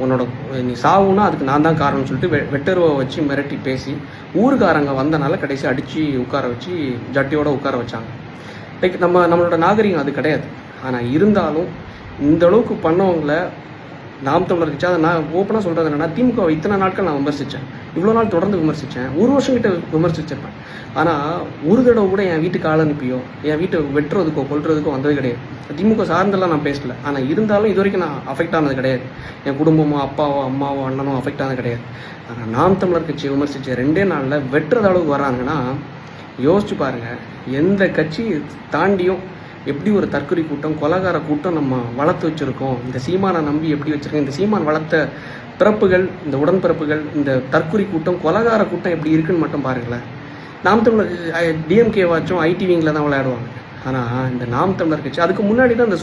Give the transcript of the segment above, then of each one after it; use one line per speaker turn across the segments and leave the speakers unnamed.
உன்னோட நீ சாவுன்னா அதுக்கு நான் தான் காரணம்னு சொல்லிட்டு வெட்டருவை வச்சு மிரட்டி பேசி ஊருக்காரங்க வந்தனால கடைசி அடித்து உட்கார வச்சு ஜட்டியோடு உட்கார வச்சாங்க. லைக் நம்மளோட நாகரிகம் அது கிடையாது. ஆனால் இருந்தாலும் இந்த அளவுக்கு பண்ணவங்கள நாம் தமிழர் கட்சி, அதை நான் ஓப்பனாக சொல்கிறது என்னென்னா, திமுக இத்தனை நாட்கள் நான் விமர்சித்தேன், இவ்வளோ நாள் தொடர்ந்து விமர்சித்தேன், ஒரு வருஷம் கிட்ட விமர்சிச்சிருப்பேன். ஆனால் ஒரு தடவை கூட என் வீட்டுக்கு ஆள் அனுப்பியோ என் வீட்டை வெட்டுறதுக்கோ கொல்றதுக்கோ வந்தது கிடையாது. திமுக சார்ந்தெல்லாம் நான் பேசலை. ஆனால் இருந்தாலும் இது வரைக்கும் நான் அஃபெக்ட் ஆனது கிடையாது. என் குடும்பமோ அப்பாவோ அம்மாவோ அண்ணனோ அஃபெக்ட் ஆனது கிடையாது. ஆனால் நாம் தமிழர் கட்சியை விமர்சித்த 2 நாளில் வெட்டுறது அளவுக்கு வராங்கன்னா யோசிச்சு பாருங்கள். எந்த கட்சி தாண்டியும் எப்படி ஒரு தற்கொலை கூட்டம், கொலகார கூட்டம் நம்ம வளர்த்து வச்சுருக்கோம், இந்த சீமானை நம்பி எப்படி வச்சுருக்கோம், இந்த சீமான் வளர்த்த பிறப்புகள், இந்த உடன்பிறப்புகள், இந்த தற்கொலை கூட்டம், கொலகார கூட்டம் எப்படி இருக்குன்னு மட்டும் பாருங்களேன். நாம் தமிழர் டிஎம்கே வாச்சும் ஐடிவிங்கில் தான் விளையாடுவாங்க. ஆனால் இந்த நாம் தமிழர் கட்சி, அதுக்கு முன்னாடி தான் இந்த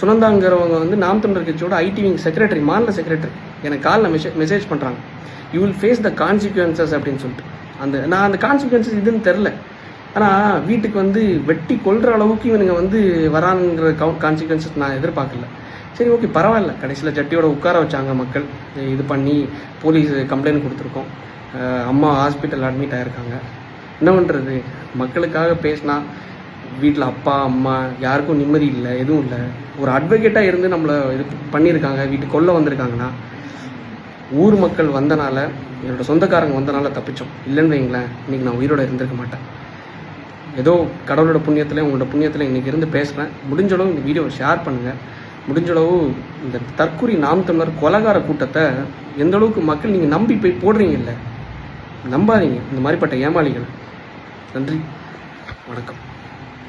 சுனந்தாங்கிறவங்க வந்து நாம் தமிழர் கட்சியோட ஐடிவிங் செக்ரட்டரி, மாநில செக்ரட்டரி, எனக்கு காலில் மெசேஜ் பண்ணுறாங்க, you will face the consequences அப்படின்னு சொல்லிட்டு. நான் அந்த கான்சிக்வன்சஸ் இதுன்னு தெரில. ஆனால் வீட்டுக்கு வந்து வெட்டி கொள்கிற அளவுக்கு இவனுங்க வந்து வரானுங்கிற கான்சிக்வன்சஸ் நான் எதிர்பார்க்கல. சரி, ஓகே, பரவாயில்ல. கடைசியில் ஜட்டியோட உட்கார வச்சாங்க மக்கள். இது பண்ணி போலீஸ் கம்ப்ளைண்ட் கொடுத்துருக்கோம். அம்மா ஹாஸ்பிட்டல் அட்மிட் ஆகிருக்காங்க. என்ன பண்ணுறது? மக்களுக்காக பேசினா வீட்டில் அப்பா அம்மா யாருக்கும் நிம்மதி இல்லை, எதுவும் இல்லை. ஒரு அட்வொகேட்டாக இருந்து நம்மளை இது பண்ணியிருக்காங்க, வீட்டுக்கு கொல்ல வந்திருக்காங்கன்னா ஊர் மக்கள் வந்தனால, என்னோடய சொந்தக்காரங்க வந்தனால தப்பிச்சோம். இல்லைன்னு வைங்களேன், இன்றைக்கி நான் உயிரோடு இருந்திருக்க மாட்டேன். ஏதோ கடவுளோட புண்ணியத்தில், உங்களோட புண்ணியத்தில் இன்றைக்கி இருந்து பேசுகிறேன். முடிஞ்சளவு இந்த வீடியோவை ஷேர் பண்ணுங்கள். முடிஞ்சளவு இந்த தற்கொலை நாம் தமிழர் கொலகார கூட்டத்தை எந்த அளவுக்கு மக்கள் நீங்கள் நம்பி போய் போடுறீங்க, இல்லை நம்பாதீங்க இந்த மாதிரிப்பட்ட ஏமாளிகள். நன்றி, வணக்கம்.